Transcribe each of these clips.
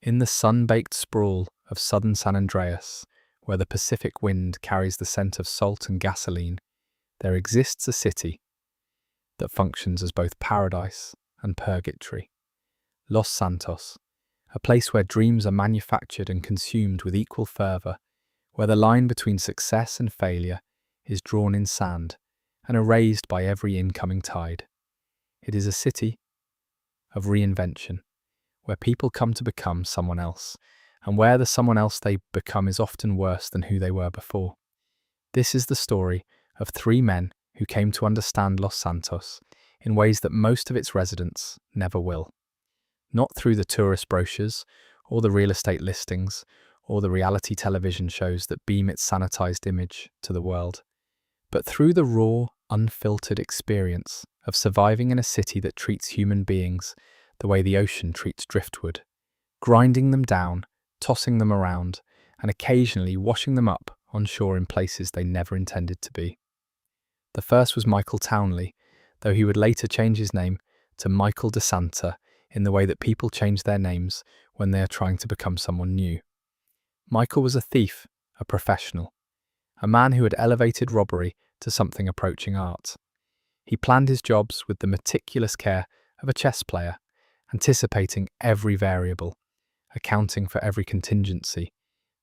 In the sun-baked sprawl of southern San Andreas, where the Pacific wind carries the scent of salt and gasoline, there exists a city that functions as both paradise and purgatory. Los Santos, a place where dreams are manufactured and consumed with equal fervour, where the line between success and failure is drawn in sand and erased by every incoming tide. It is a city of reinvention, where people come to become someone else, and where the someone else they become is often worse than who they were before. This is the story of three men who came to understand Los Santos in ways that most of its residents never will. Not through the tourist brochures, or the real estate listings, or the reality television shows that beam its sanitized image to the world, but through the raw, unfiltered experience of surviving in a city that treats human beings the way the ocean treats driftwood, grinding them down, tossing them around, and occasionally washing them up on shore in places they never intended to be. The first was Michael Townley, though he would later change his name to Michael DeSanta in the way that people change their names when they are trying to become someone new. Michael was a thief, a professional, a man who had elevated robbery to something approaching art. He planned his jobs with the meticulous care of a chess player, anticipating every variable, accounting for every contingency,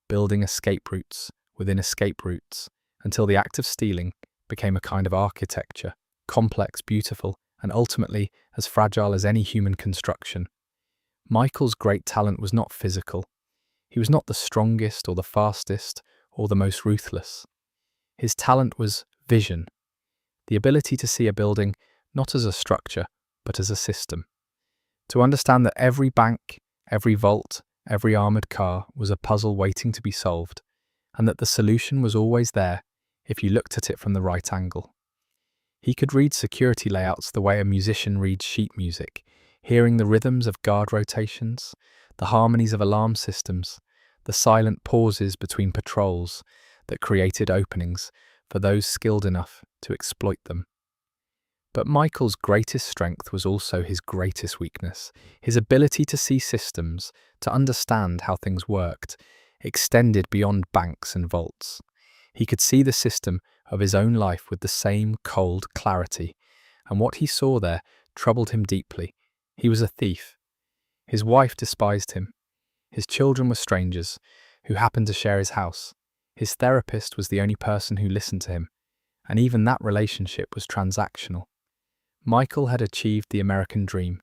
building escape routes within escape routes until the act of stealing became a kind of architecture, complex, beautiful, and ultimately as fragile as any human construction. Michael's great talent was not physical. He was not the strongest or the fastest or the most ruthless. His talent was vision, the ability to see a building not as a structure, but as a system. To understand that every bank, every vault, every armoured car was a puzzle waiting to be solved, and that the solution was always there if you looked at it from the right angle. He could read security layouts the way a musician reads sheet music, hearing the rhythms of guard rotations, the harmonies of alarm systems, the silent pauses between patrols that created openings for those skilled enough to exploit them. But Michael's greatest strength was also his greatest weakness. His ability to see systems, to understand how things worked, extended beyond banks and vaults. He could see the system of his own life with the same cold clarity, and what he saw there troubled him deeply. He was a thief. His wife despised him. His children were strangers who happened to share his house. His therapist was the only person who listened to him, and even that relationship was transactional. Michael had achieved the American dream,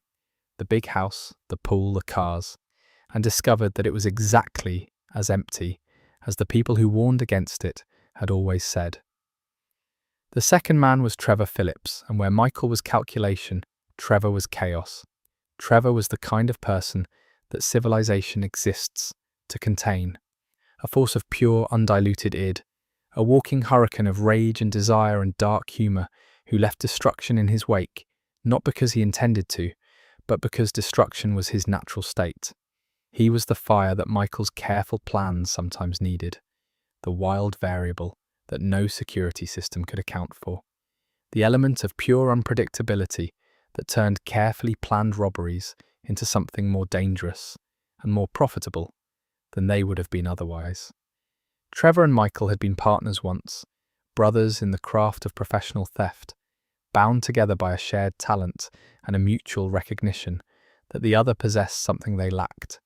the big house, the pool, the cars, and discovered that it was exactly as empty as the people who warned against it had always said. The second man was Trevor Philips, and where Michael was calculation, Trevor was chaos. Trevor was the kind of person that civilization exists to contain, a force of pure, undiluted id, a walking hurricane of rage and desire and dark humour who left destruction in his wake, not because he intended to, but because destruction was his natural state. He was the fire that Michael's careful plans sometimes needed, the wild variable that no security system could account for, the element of pure unpredictability that turned carefully planned robberies into something more dangerous and more profitable than they would have been otherwise. Trevor and Michael had been partners once, brothers in the craft of professional theft, bound together by a shared talent and a mutual recognition that the other possessed something they lacked.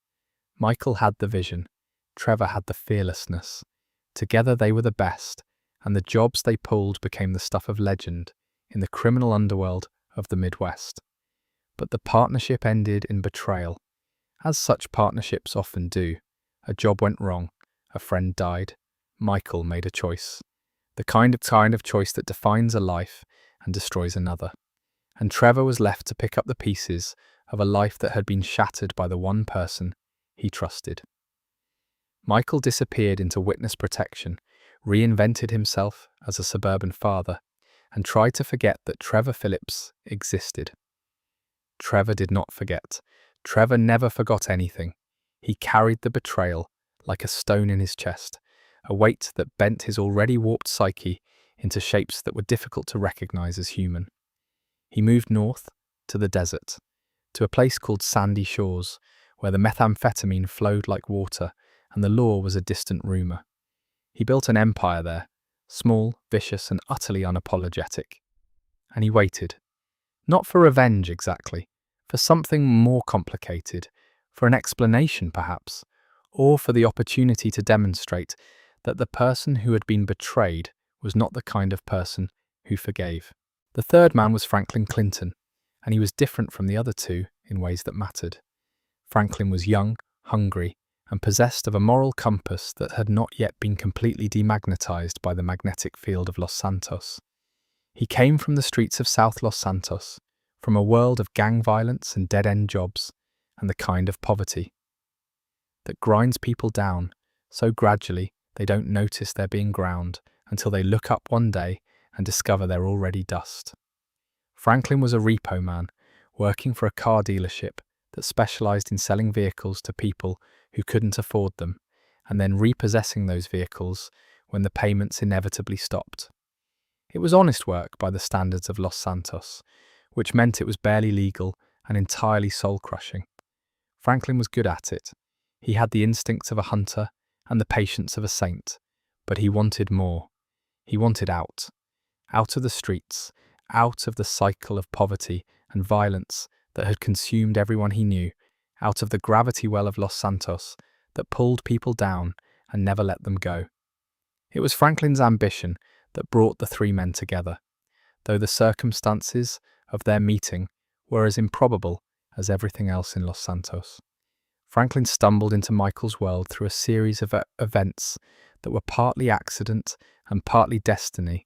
Michael had the vision, Trevor had the fearlessness. Together they were the best, and the jobs they pulled became the stuff of legend in the criminal underworld of the Midwest. But the partnership ended in betrayal, as such partnerships often do. A job went wrong, a friend died, Michael made a choice. The kind of choice that defines a life and destroys another. And Trevor was left to pick up the pieces of a life that had been shattered by the one person he trusted. Michael disappeared into witness protection, reinvented himself as a suburban father, and tried to forget that Trevor Philips existed. Trevor did not forget. Trevor never forgot anything. He carried the betrayal like a stone in his chest, a weight that bent his already warped psyche into shapes that were difficult to recognize as human. He moved north, to the desert, to a place called Sandy Shores, where the methamphetamine flowed like water and the law was a distant rumour. He built an empire there, small, vicious, and utterly unapologetic. And he waited. Not for revenge exactly, for something more complicated, for an explanation perhaps, or for the opportunity to demonstrate that the person who had been betrayed was not the kind of person who forgave. The third man was Franklin Clinton, and he was different from the other two in ways that mattered. Franklin was young, hungry, and possessed of a moral compass that had not yet been completely demagnetized by the magnetic field of Los Santos. He came from the streets of South Los Santos, from a world of gang violence and dead-end jobs, and the kind of poverty that grinds people down so gradually they don't notice they're being ground until they look up one day and discover they're already dust. Franklin was a repo man, working for a car dealership that specialized in selling vehicles to people who couldn't afford them, and then repossessing those vehicles when the payments inevitably stopped. It was honest work by the standards of Los Santos, which meant it was barely legal and entirely soul-crushing. Franklin was good at it. He had the instincts of a hunter and the patience of a saint, but he wanted more. He wanted out of the streets, out of the cycle of poverty and violence that had consumed everyone he knew, out of the gravity well of Los Santos that pulled people down and never let them go. It was Franklin's ambition that brought the three men together, though the circumstances of their meeting were as improbable as everything else in Los Santos. Franklin stumbled into Michael's world through a series of events that were partly accident and partly destiny.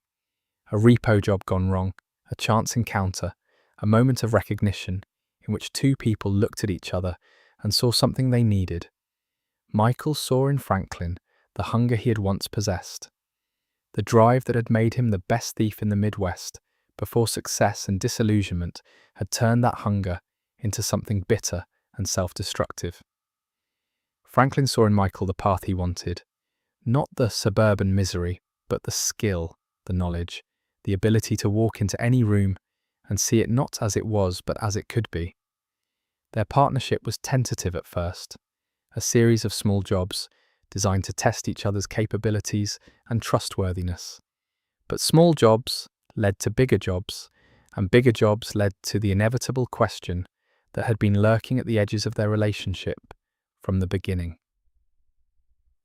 A repo job gone wrong, a chance encounter, a moment of recognition in which two people looked at each other and saw something they needed. Michael saw in Franklin the hunger he had once possessed, the drive that had made him the best thief in the Midwest before success and disillusionment had turned that hunger into something bitter and self-destructive. Franklin saw in Michael the path he wanted, not the suburban misery, but the skill, the knowledge, the ability to walk into any room and see it not as it was but as it could be. Their partnership was tentative at first, a series of small jobs designed to test each other's capabilities and trustworthiness. But small jobs led to bigger jobs, and bigger jobs led to the inevitable question that had been lurking at the edges of their relationship from the beginning.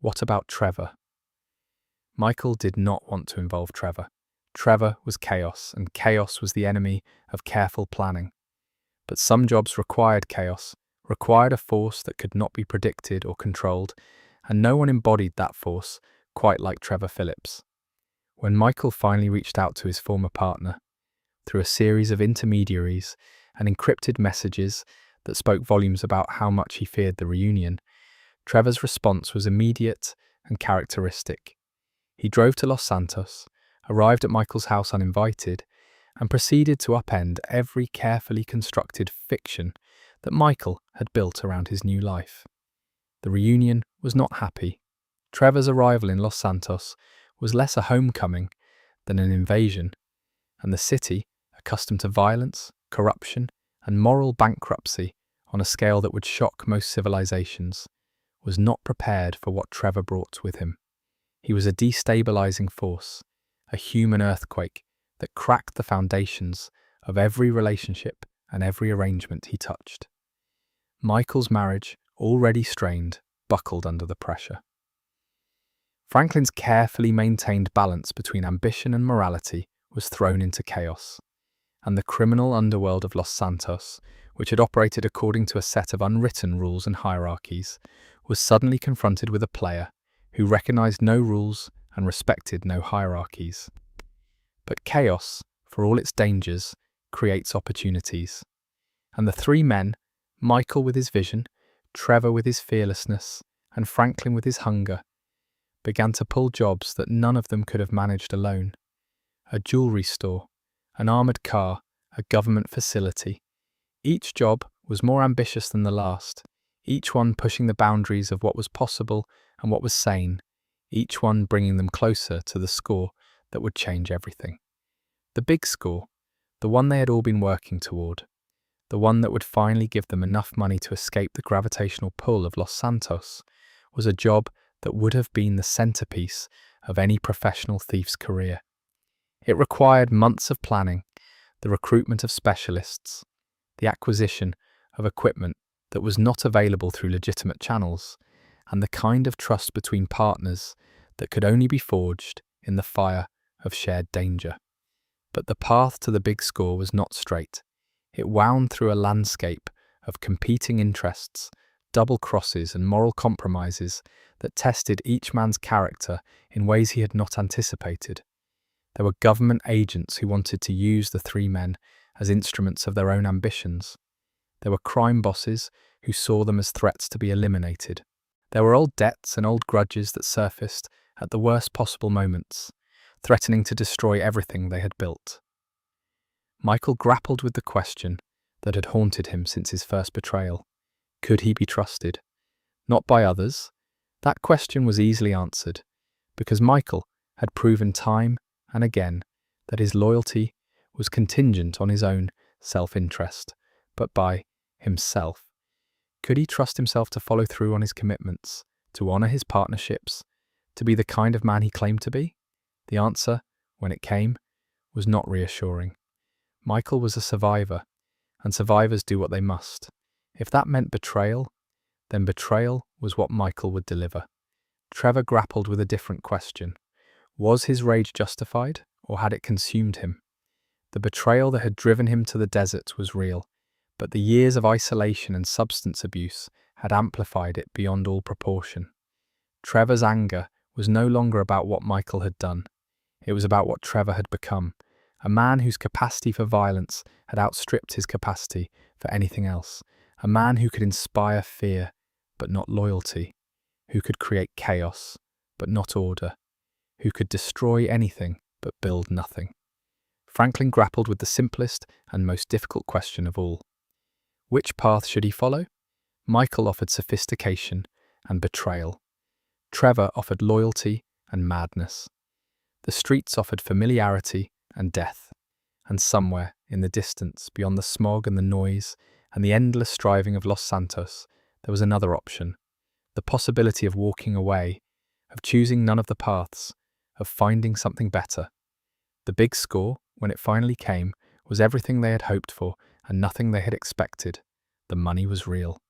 What about Trevor? Michael did not want to involve Trevor. Trevor was chaos, and chaos was the enemy of careful planning. But some jobs required chaos, required a force that could not be predicted or controlled, and no one embodied that force quite like Trevor Philips. When Michael finally reached out to his former partner, through a series of intermediaries and encrypted messages that spoke volumes about how much he feared the reunion, Trevor's response was immediate and characteristic. He drove to Los Santos, arrived at Michael's house uninvited, and proceeded to upend every carefully constructed fiction that Michael had built around his new life. The reunion was not happy. Trevor's arrival in Los Santos was less a homecoming than an invasion, and the city, accustomed to violence, corruption, and moral bankruptcy on a scale that would shock most civilizations, was not prepared for what Trevor brought with him. He was a destabilizing force, a human earthquake that cracked the foundations of every relationship and every arrangement he touched. Michael's marriage, already strained, buckled under the pressure. Franklin's carefully maintained balance between ambition and morality was thrown into chaos, and the criminal underworld of Los Santos, which had operated according to a set of unwritten rules and hierarchies, was suddenly confronted with a player who recognized no rules and respected no hierarchies. But chaos, for all its dangers, creates opportunities. And the three men, Michael with his vision, Trevor with his fearlessness, and Franklin with his hunger, began to pull jobs that none of them could have managed alone. A jewelry store, an armored car, a government facility. Each job was more ambitious than the last, each one pushing the boundaries of what was possible and what was sane, each one bringing them closer to the score that would change everything. The big score, the one they had all been working toward, the one that would finally give them enough money to escape the gravitational pull of Los Santos, was a job that would have been the centerpiece of any professional thief's career. It required months of planning, the recruitment of specialists, the acquisition of equipment that was not available through legitimate channels, and the kind of trust between partners that could only be forged in the fire of shared danger. But the path to the big score was not straight. It wound through a landscape of competing interests, double crosses, and moral compromises that tested each man's character in ways he had not anticipated. There were government agents who wanted to use the three men as instruments of their own ambitions. There were crime bosses who saw them as threats to be eliminated. There were old debts and old grudges that surfaced at the worst possible moments, threatening to destroy everything they had built. Michael grappled with the question that had haunted him since his first betrayal. Could he be trusted? Not by others. That question was easily answered, because Michael had proven time and again that his loyalty was contingent on his own self-interest, but by himself. Could he trust himself to follow through on his commitments, to honour his partnerships, to be the kind of man he claimed to be? The answer, when it came, was not reassuring. Michael was a survivor, and survivors do what they must. If that meant betrayal, then betrayal was what Michael would deliver. Trevor grappled with a different question. Was his rage justified, or had it consumed him? The betrayal that had driven him to the desert was real, but the years of isolation and substance abuse had amplified it beyond all proportion. Trevor's anger was no longer about what Michael had done. It was about what Trevor had become, a man whose capacity for violence had outstripped his capacity for anything else, a man who could inspire fear but not loyalty, who could create chaos but not order, who could destroy anything but build nothing. Franklin grappled with the simplest and most difficult question of all. Which path should he follow? Michael offered sophistication and betrayal. Trevor offered loyalty and madness. The streets offered familiarity and death. And somewhere in the distance, beyond the smog and the noise and the endless striving of Los Santos, there was another option. The possibility of walking away, of choosing none of the paths, of finding something better. The big score, when it finally came, was everything they had hoped for and nothing they had expected. The money was real.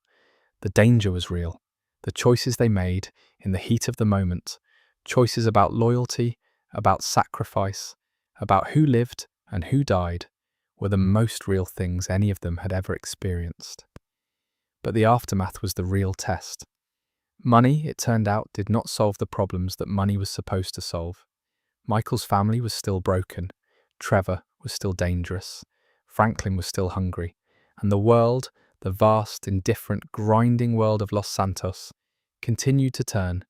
The danger was real. The choices they made in the heat of the moment, choices about loyalty, about sacrifice, about who lived and who died, were the most real things any of them had ever experienced. But the aftermath was the real test. Money, it turned out, did not solve the problems that money was supposed to solve. Michael's family was still broken, Trevor was still dangerous, Franklin was still hungry, and the world, the vast, indifferent, grinding world of Los Santos, continued to turn,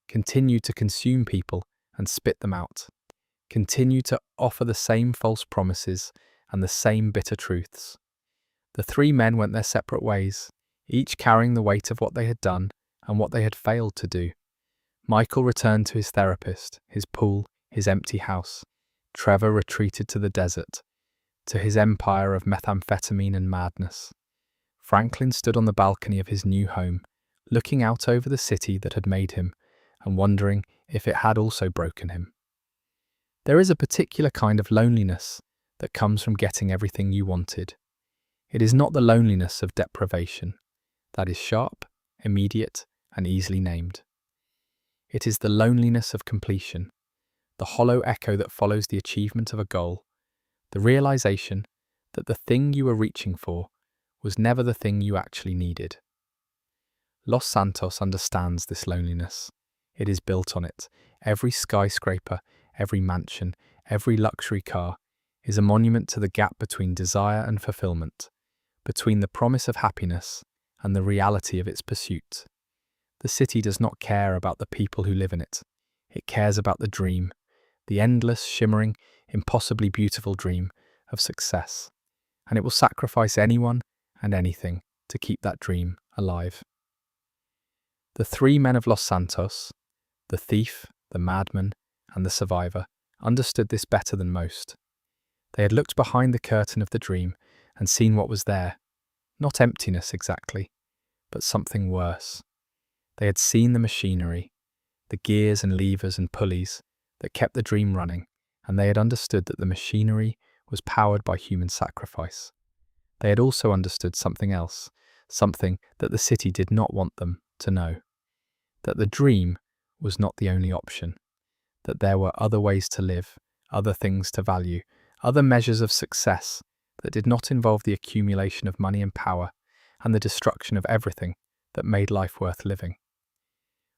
continued to consume people and spit them out, continued to offer the same false promises and the same bitter truths. The three men went their separate ways, each carrying the weight of what they had done and what they had failed to do. Michael returned to his therapist, his pool, his empty house. Trevor retreated to the desert, to his empire of methamphetamine and madness. Franklin stood on the balcony of his new home, looking out over the city that had made him and wondering if it had also broken him. There is a particular kind of loneliness that comes from getting everything you wanted. It is not the loneliness of deprivation. That is sharp, immediate, and easily named. It is the loneliness of completion, the hollow echo that follows the achievement of a goal, the realization that the thing you were reaching for was never the thing you actually needed. Los Santos understands this loneliness. It is built on it. Every skyscraper, every mansion, every luxury car is a monument to the gap between desire and fulfillment, between the promise of happiness and the reality of its pursuit. The city does not care about the people who live in it. It cares about the dream, the endless, shimmering, impossibly beautiful dream of success, and it will sacrifice anyone and anything to keep that dream alive. The three men of Los Santos, the thief, the madman, and the survivor, understood this better than most. They had looked behind the curtain of the dream and seen what was there, Not emptiness exactly, but something worse. They had seen the machinery, the gears and levers and pulleys that kept the dream running, and they had understood that the machinery was powered by human sacrifice. They had also understood something else, something that the city did not want them to know. That the dream was not the only option. That there were other ways to live, other things to value, other measures of success that did not involve the accumulation of money and power and the destruction of everything that made life worth living.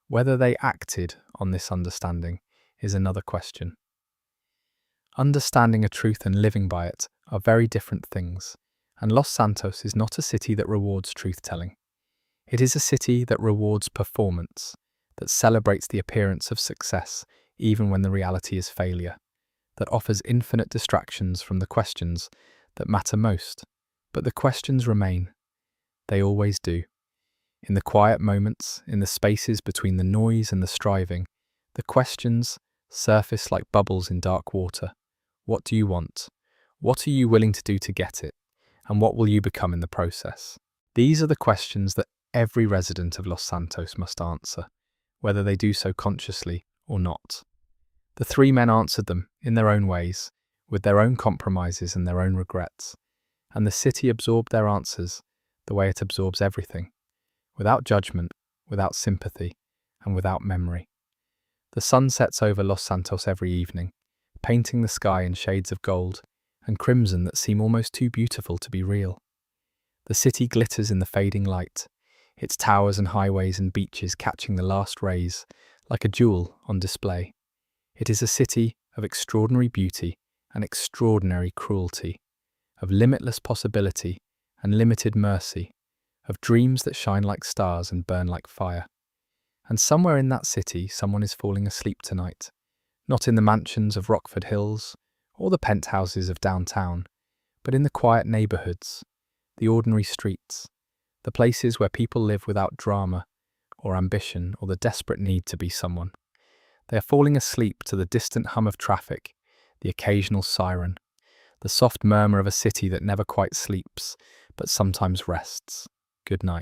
Whether they acted on this understanding is another question. Understanding a truth and living by it are very different things, and Los Santos is not a city that rewards truth-telling. It is a city that rewards performance, that celebrates the appearance of success even when the reality is failure, that offers infinite distractions from the questions that matter most. But the questions remain. They always do. In the quiet moments, in the spaces between the noise and the striving, the questions surface like bubbles in dark water. What do you want? What are you willing to do to get it? And what will you become in the process? These are the questions that every resident of Los Santos must answer, whether they do so consciously or not. The three men answered them in their own ways, with their own compromises and their own regrets, and the city absorbed their answers the way it absorbs everything, without judgment, without sympathy, and without memory. The sun sets over Los Santos every evening, painting the sky in shades of gold and crimson that seem almost too beautiful to be real. The city glitters in the fading light, its towers and highways and beaches catching the last rays like a jewel on display. It is a city of extraordinary beauty and extraordinary cruelty, of limitless possibility and limited mercy, of dreams that shine like stars and burn like fire. And somewhere in that city, someone is falling asleep tonight, not in the mansions of Rockford Hills or the penthouses of downtown, but in the quiet neighborhoods, the ordinary streets, the places where people live without drama or ambition or the desperate need to be someone. They are falling asleep to the distant hum of traffic, the occasional siren, the soft murmur of a city that never quite sleeps, but sometimes rests. Good night.